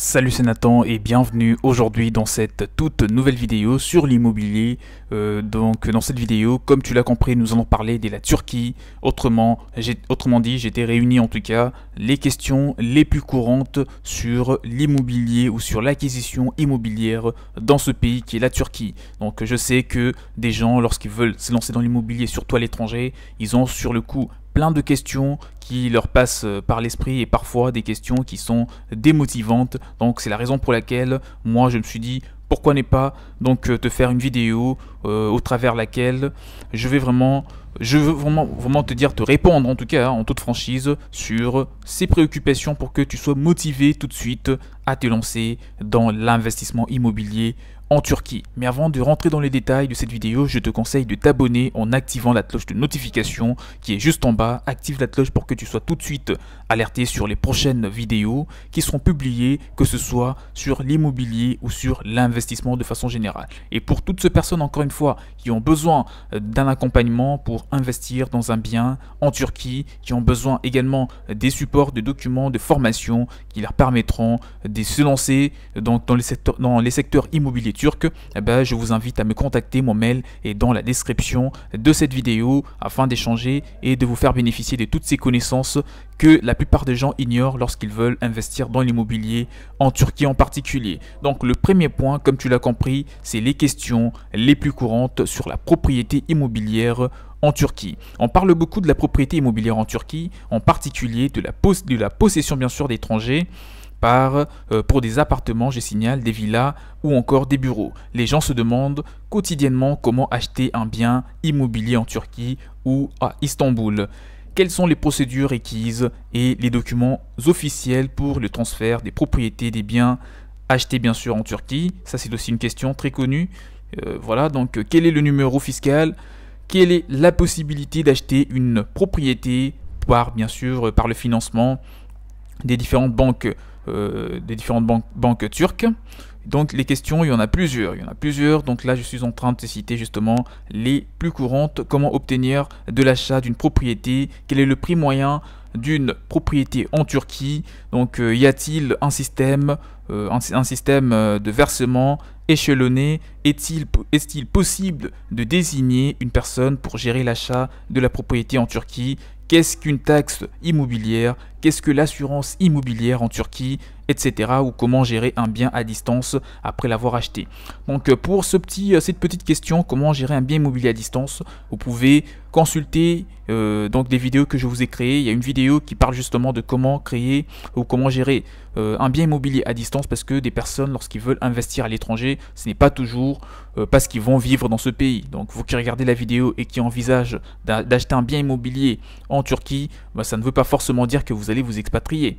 Salut, c'est Nathan et bienvenue aujourd'hui dans cette toute nouvelle vidéo sur l'immobilier. Donc dans cette vidéo, comme tu l'as compris, nous allons parler de la Turquie. Autrement dit, j'étais réuni en tout cas les questions les plus courantes sur l'immobilier ou sur l'acquisition immobilière dans ce pays qui est la Turquie. Donc je sais que des gens, lorsqu'ils veulent se lancer dans l'immobilier, surtout à l'étranger, ils ont sur le coup plein de questions qui leur passent par l'esprit et parfois des questions qui sont démotivantes. Donc c'est la raison pour laquelle moi je me suis dit pourquoi ne pas donc te faire une vidéo au travers laquelle je veux vraiment te répondre en tout cas en toute franchise sur ces préoccupations pour que tu sois motivé tout de suite à te lancer dans l'investissement immobilier en Turquie. Mais avant de rentrer dans les détails de cette vidéo, je te conseille de t'abonner en activant la cloche de notification qui est juste en bas. Active la cloche pour que tu sois tout de suite alerté sur les prochaines vidéos qui seront publiées, que ce soit sur l'immobilier ou sur l'investissement de façon générale. Et pour toutes ces personnes, encore une fois, qui ont besoin d'un accompagnement pour investir dans un bien en Turquie, qui ont besoin également des supports, de documents, de formation qui leur permettront de se lancer dans les secteurs immobiliers turcs, je vous invite à me contacter. Mon mail est dans la description de cette vidéo afin d'échanger et de vous faire bénéficier de toutes ces connaissances que la plupart des gens ignorent lorsqu'ils veulent investir dans l'immobilier en Turquie en particulier. Donc le premier point, comme tu l'as compris, c'est les questions les plus courantes sur la propriété immobilière en Turquie. On parle beaucoup de la propriété immobilière en Turquie, en particulier de la possession bien sûr d'étrangers pour des appartements, je signale, des villas ou encore des bureaux. Les gens se demandent quotidiennement comment acheter un bien immobilier en Turquie ou à Istanbul. Quelles sont les procédures requises et les documents officiels pour le transfert des propriétés des biens achetés bien sûr en Turquie? Ça c'est aussi une question très connue. Voilà, donc quel est le numéro fiscal? Quelle est la possibilité d'acheter une propriété bien sûr par le financement des différentes banques turques? Donc les questions, il y en a plusieurs. Donc là, je suis en train de te citer justement les plus courantes. Comment obtenir de l'achat d'une propriété? Quel est le prix moyen d'une propriété en Turquie? Donc y a-t-il un système de versement échelonné? Est-il possible de désigner une personne pour gérer l'achat de la propriété en Turquie? Qu'est-ce qu'une taxe immobilière? Qu'est-ce que l'assurance immobilière en Turquie, etc. ou comment gérer un bien à distance après l'avoir acheté. Donc pour cette petite question, comment gérer un bien immobilier à distance, vous pouvez consulter donc des vidéos que je vous ai créées. Il y a une vidéo qui parle justement de comment créer ou comment gérer un bien immobilier à distance, parce que des personnes, lorsqu'ils veulent investir à l'étranger, ce n'est pas toujours parce qu'ils vont vivre dans ce pays. Donc vous qui regardez la vidéo et qui envisagent d'acheter un bien immobilier en Turquie, ça ne veut pas forcément dire que vous allez vous expatrier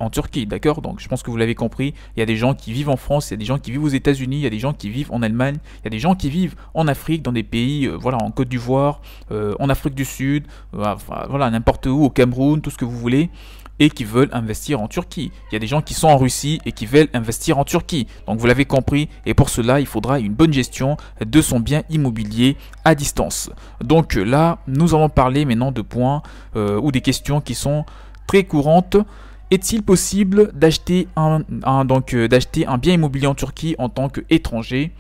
en Turquie, d'accord? Donc je pense que vous l'avez compris, il y a des gens qui vivent en France, il y a des gens qui vivent aux États-Unis, il y a des gens qui vivent en Allemagne, il y a des gens qui vivent en Afrique, dans des pays, en Côte d'Ivoire, en Afrique du Sud, n'importe où, au Cameroun, tout ce que vous voulez, et qui veulent investir en Turquie. Il y a des gens qui sont en Russie et qui veulent investir en Turquie. Donc vous l'avez compris, et pour cela, il faudra une bonne gestion de son bien immobilier à distance. Donc là, nous allons parler maintenant de points ou des questions qui sont très courantes. Est-il possible d'acheter un bien immobilier en Turquie en tant qu'étranger?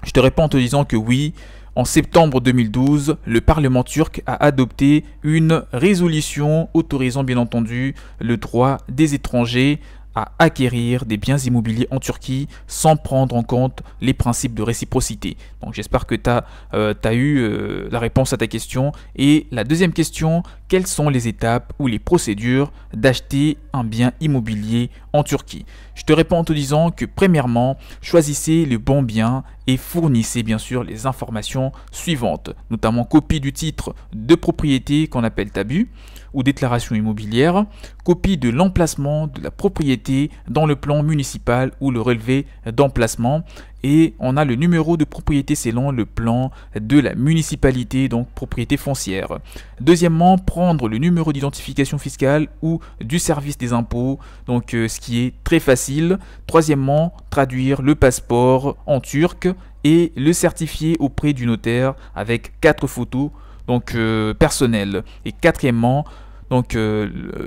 Je te réponds en te disant que oui. En septembre 2012, le Parlement turc a adopté une résolution autorisant bien entendu le droit des étrangers à acquérir des biens immobiliers en Turquie sans prendre en compte les principes de réciprocité. Donc j'espère que tu as eu la réponse à ta question. Et la deuxième question, quelles sont les étapes ou les procédures d'acheter un bien immobilier en Turquie? Je te réponds en te disant que premièrement, choisissez le bon bien et fournissez bien sûr les informations suivantes, notamment copie du titre de propriété qu'on appelle tabu ou déclaration immobilière, copie de l'emplacement de la propriété dans le plan municipal ou le relevé d'emplacement, et on a le numéro de propriété selon le plan de la municipalité, donc propriété foncière. Deuxièmement, prendre le numéro d'identification fiscale ou du service des impôts, donc ce qui est très facile. Troisièmement, traduire le passeport en turc et le certifier auprès du notaire avec 4 photos donc personnelles. Et quatrièmement, Donc,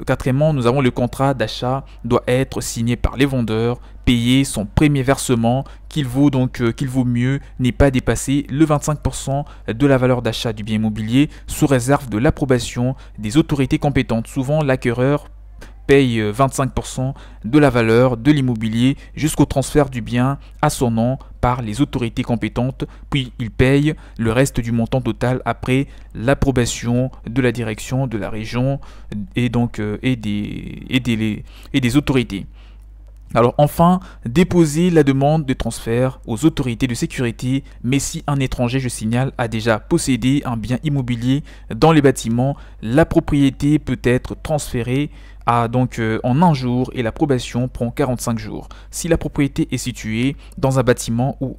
quatrièmement, nous avons le contrat d'achat doit être signé par les vendeurs, payer son premier versement qu'il vaut mieux n'est pas dépasser le 25% de la valeur d'achat du bien immobilier sous réserve de l'approbation des autorités compétentes. Souvent, l'acquéreur paye 25% de la valeur de l'immobilier jusqu'au transfert du bien à son nom par les autorités compétentes, puis il paye le reste du montant total après l'approbation de la direction de la région et des autorités. Alors enfin, déposer la demande de transfert aux autorités de sécurité, mais si un étranger, je signale, a déjà possédé un bien immobilier dans les bâtiments, la propriété peut être transférée en un jour et l'approbation prend 45 jours. Si la propriété est située dans un bâtiment où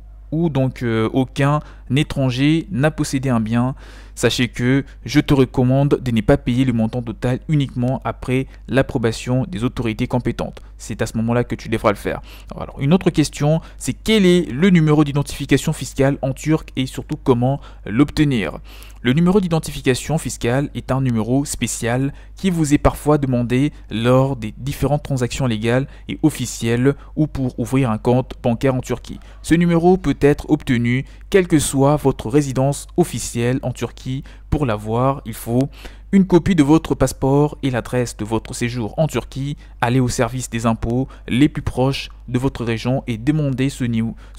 aucun étranger n'a possédé un bien, sachez que je te recommande de ne pas payer le montant total uniquement après l'approbation des autorités compétentes. C'est à ce moment-là que tu devras le faire. Alors, une autre question, c'est quel est le numéro d'identification fiscale en turc et surtout comment l'obtenir? Le numéro d'identification fiscale est un numéro spécial qui vous est parfois demandé lors des différentes transactions légales et officielles ou pour ouvrir un compte bancaire en Turquie. Ce numéro peut être obtenu quelle que soit votre résidence officielle en Turquie. Pour l'avoir, il faut une copie de votre passeport et l'adresse de votre séjour en Turquie. Allez au service des impôts les plus proches de votre région et demandez ce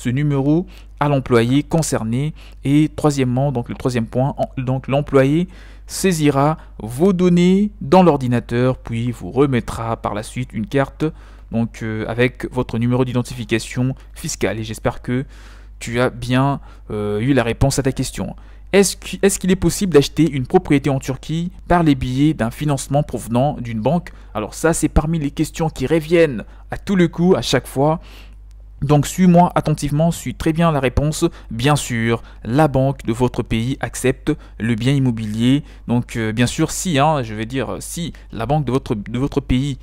numéro à l'employé concerné. Et troisièmement, donc le troisième point, l'employé saisira vos données dans l'ordinateur puis vous remettra par la suite une carte avec votre numéro d'identification fiscale. Et j'espère que tu as bien eu la réponse à ta question. Est-ce qu'il est possible d'acheter une propriété en Turquie par les billets d'un financement provenant d'une banque? Alors ça, c'est parmi les questions qui reviennent à tout le coup à chaque fois. Donc suis-moi attentivement, suis très bien la réponse. Bien sûr, la banque de votre pays accepte le bien immobilier. Donc bien sûr, si la banque de votre pays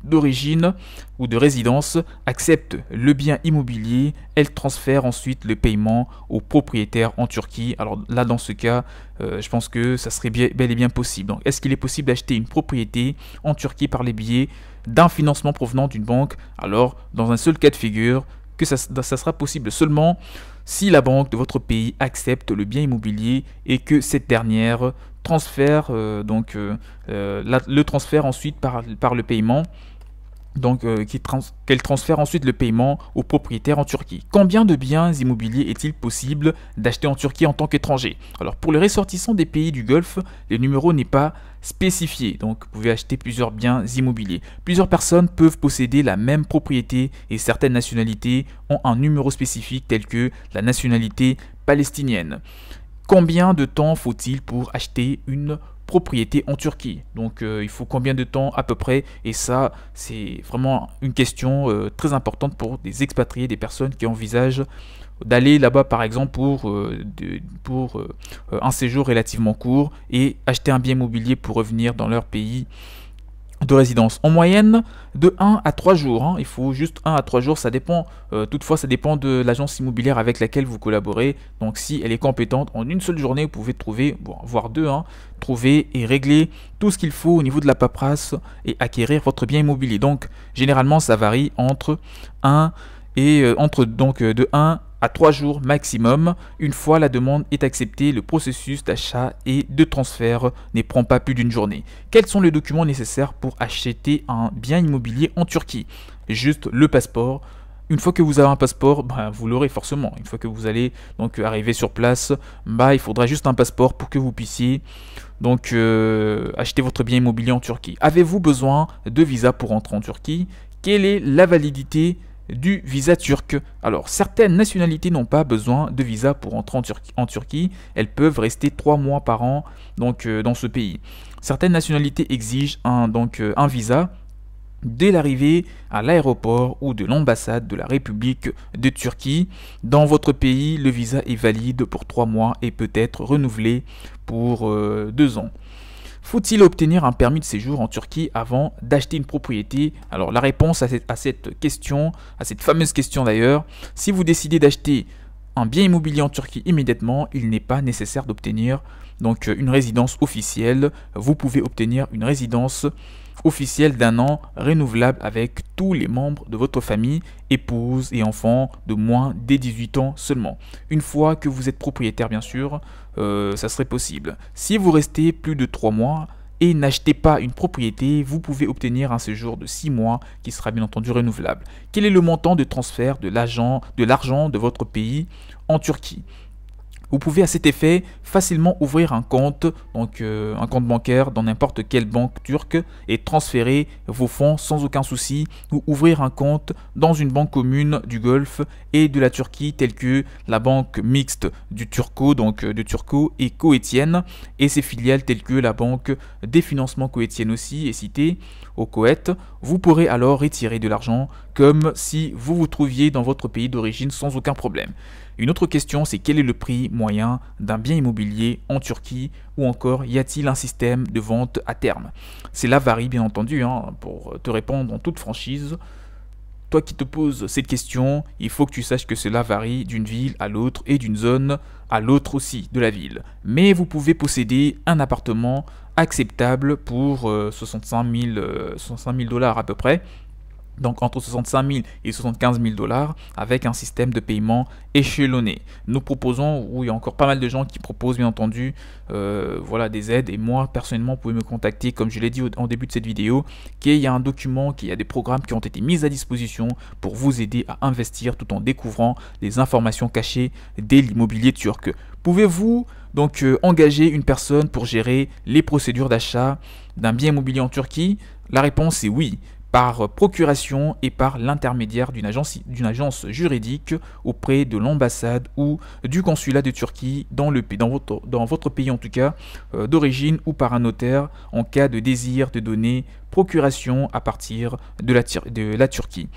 d'origine ou de résidence accepte le bien immobilier, elle transfère ensuite le paiement au propriétaire en Turquie. Alors là, dans ce cas, je pense que ça serait bel et bien possible. Donc, est-ce qu'il est possible d'acheter une propriété en Turquie par les billets d'un financement provenant d'une banque? Alors, dans un seul cas de figure, que ça sera possible seulement si la banque de votre pays accepte le bien immobilier et que cette dernière transfère le transfert ensuite par le paiement. Qu'elle transfère ensuite le paiement au propriétaire en Turquie. Combien de biens immobiliers est-il possible d'acheter en Turquie en tant qu'étranger? Alors pour les ressortissants des pays du Golfe, le numéro n'est pas spécifié, donc vous pouvez acheter plusieurs biens immobiliers. Plusieurs personnes peuvent posséder la même propriété et certaines nationalités ont un numéro spécifique tel que la nationalité palestinienne. Combien de temps faut-il pour acheter une propriété en Turquie? Donc il faut combien de temps à peu près? Et ça, c'est vraiment une question très importante pour des expatriés, des personnes qui envisagent d'aller là-bas par exemple pour un séjour relativement court et acheter un bien immobilier pour revenir dans leur pays de résidence. En moyenne, de 1 à 3 jours. Il faut juste 1 à 3 jours, ça dépend. Toutefois, ça dépend de l'agence immobilière avec laquelle vous collaborez. Donc, si elle est compétente, en une seule journée, vous pouvez trouver, voire deux, trouver et régler tout ce qu'il faut au niveau de la paperasse et acquérir votre bien immobilier. Donc, généralement, ça varie entre 1 de 1 à 3 jours maximum. Une fois la demande est acceptée, le processus d'achat et de transfert ne prend pas plus d'une journée. Quels sont les documents nécessaires pour acheter un bien immobilier en Turquie? Juste le passeport. Une fois que vous avez un passeport, vous l'aurez forcément. Une fois que vous allez arriver sur place, il faudra juste un passeport pour que vous puissiez acheter votre bien immobilier en Turquie. Avez-vous besoin de visa pour entrer en Turquie? Quelle est la validité du visa turc? Alors, certaines nationalités n'ont pas besoin de visa pour entrer en Turquie. Elles peuvent rester 3 mois par an dans ce pays. Certaines nationalités exigent un visa dès l'arrivée à l'aéroport ou de l'ambassade de la République de Turquie. Dans votre pays, le visa est valide pour 3 mois et peut être renouvelé pour 2 ans. Faut-il obtenir un permis de séjour en Turquie avant d'acheter une propriété? Alors la réponse à cette question, à cette fameuse question d'ailleurs, si vous décidez d'acheter un bien immobilier en Turquie immédiatement, il n'est pas nécessaire d'obtenir donc une résidence officielle. Vous pouvez obtenir une résidence officielle d'1 an renouvelable avec tous les membres de votre famille, épouse et enfants de moins des 18 ans seulement. Une fois que vous êtes propriétaire, bien sûr, ça serait possible. Si vous restez plus de 3 mois et n'achetez pas une propriété, vous pouvez obtenir un séjour de 6 mois qui sera bien entendu renouvelable. Quel est le montant de transfert de l'argent de votre pays en Turquie? Vous pouvez à cet effet facilement ouvrir un compte, donc un compte bancaire dans n'importe quelle banque turque et transférer vos fonds sans aucun souci, ou ouvrir un compte dans une banque commune du Golfe et de la Turquie telle que la banque mixte du Turco, donc de Turco et Koweïtienne, et ses filiales telles que la banque des financements koweïtienne aussi est citée au Koweït. Vous pourrez alors retirer de l'argent comme si vous vous trouviez dans votre pays d'origine sans aucun problème. Une autre question, c'est quel est le prix moyen d'un bien immobilier en Turquie, ou encore y a-t-il un système de vente à terme? Cela varie bien entendu, pour te répondre en toute franchise. Toi qui te poses cette question, il faut que tu saches que cela varie d'une ville à l'autre et d'une zone à l'autre aussi de la ville. Mais vous pouvez posséder un appartement acceptable pour 65 000 dollars à peu près. Donc entre 65 000 et 75 000 dollars avec un système de paiement échelonné. Nous proposons, il y a encore pas mal de gens qui proposent bien entendu voilà, des aides, et moi personnellement vous pouvez me contacter comme je l'ai dit en début de cette vidéo, qu'il y a un document, qu'il y a des programmes qui ont été mis à disposition pour vous aider à investir tout en découvrant les informations cachées de l'immobilier turc. Pouvez-vous donc engager une personne pour gérer les procédures d'achat d'un bien immobilier en Turquie? La réponse est oui, par procuration et par l'intermédiaire d'une agence juridique auprès de l'ambassade ou du consulat de Turquie dans votre pays en tout cas d'origine, ou par un notaire en cas de désir de donner procuration à partir de la Turquie.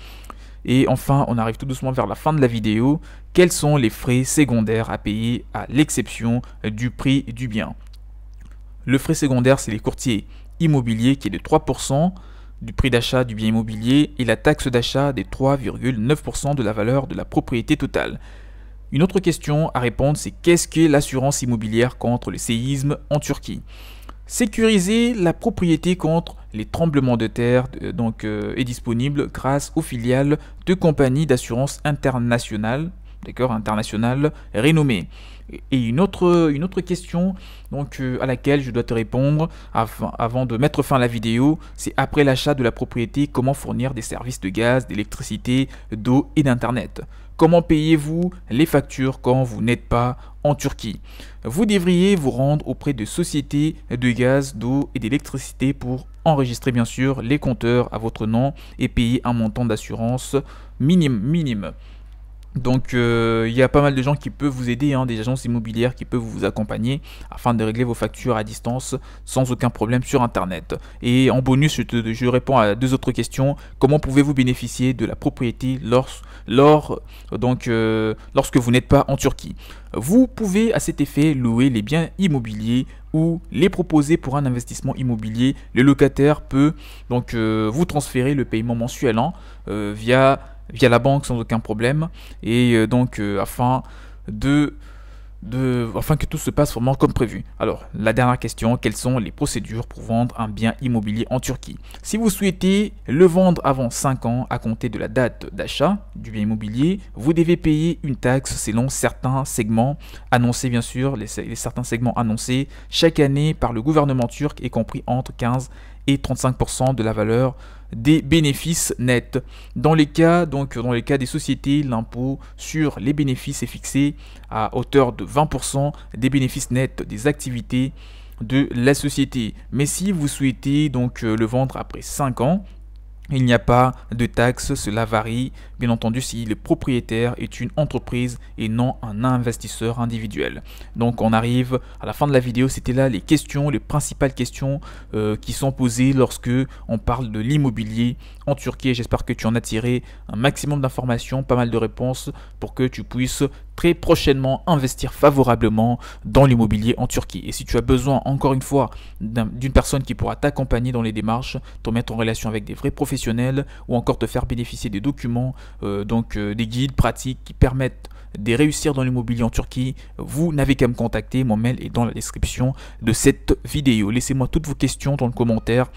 Et enfin, on arrive tout doucement vers la fin de la vidéo. Quels sont les frais secondaires à payer à l'exception du prix du bien? Le frais secondaire, c'est les courtiers immobiliers qui est de 3% du prix d'achat du bien immobilier et la taxe d'achat des 3,9% de la valeur de la propriété totale. Une autre question à répondre, c'est qu'est-ce qu'est l'assurance immobilière contre le séisme en Turquie? Sécuriser la propriété contre les tremblements de terre est disponible grâce aux filiales de compagnies d'assurance internationales, renommées. Et une autre question à laquelle je dois te répondre avant de mettre fin à la vidéo, c'est après l'achat de la propriété, comment fournir des services de gaz, d'électricité, d'eau et d'internet? Comment payez-vous les factures quand vous n'êtes pas en Turquie? Vous devriez vous rendre auprès de sociétés de gaz, d'eau et d'électricité pour enregistrer bien sûr les compteurs à votre nom et payer un montant d'assurance minime. Donc il y a pas mal de gens qui peuvent vous aider, des agences immobilières qui peuvent vous accompagner afin de régler vos factures à distance sans aucun problème sur internet. Et en bonus, je réponds à 2 autres questions. Comment pouvez-vous bénéficier de la propriété lorsque vous n'êtes pas en Turquie? Vous pouvez à cet effet louer les biens immobiliers ou les proposer pour un investissement immobilier. Le locataire peut donc vous transférer le paiement mensuel via la banque sans aucun problème, et afin que tout se passe vraiment comme prévu. Alors, la dernière question, quelles sont les procédures pour vendre un bien immobilier en Turquie? Si vous souhaitez le vendre avant 5 ans à compter de la date d'achat du bien immobilier, vous devez payer une taxe selon certains segments annoncés, bien sûr, certains segments annoncés chaque année par le gouvernement turc, y compris entre 15 et 35% de la valeur des bénéfices nets. Dans les cas des sociétés, l'impôt sur les bénéfices est fixé à hauteur de 20% des bénéfices nets des activités de la société. Mais si vous souhaitez le vendre après 5 ans, il n'y a pas de taxe, cela varie bien entendu si le propriétaire est une entreprise et non un investisseur individuel. Donc on arrive à la fin de la vidéo, c'était là les principales questions qui sont posées lorsque on parle de l'immobilier en Turquie. J'espère que tu en as tiré un maximum d'informations, pas mal de réponses pour que tu puisses très prochainement investir favorablement dans l'immobilier en Turquie. Et si tu as besoin, encore une fois, d'une personne qui pourra t'accompagner dans les démarches, te mettre en relation avec des vrais professionnels ou encore te faire bénéficier des documents, des guides pratiques qui permettent de réussir dans l'immobilier en Turquie, vous n'avez qu'à me contacter. Mon mail est dans la description de cette vidéo. Laissez-moi toutes vos questions dans le commentaire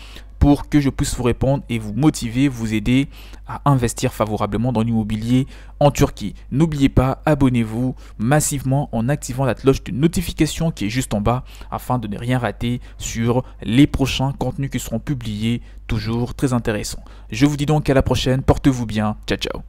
pour que je puisse vous répondre et vous motiver, vous aider à investir favorablement dans l'immobilier en Turquie. N'oubliez pas, abonnez-vous massivement en activant la cloche de notification qui est juste en bas afin de ne rien rater sur les prochains contenus qui seront publiés, toujours très intéressants. Je vous dis donc à la prochaine, portez-vous bien, ciao ciao.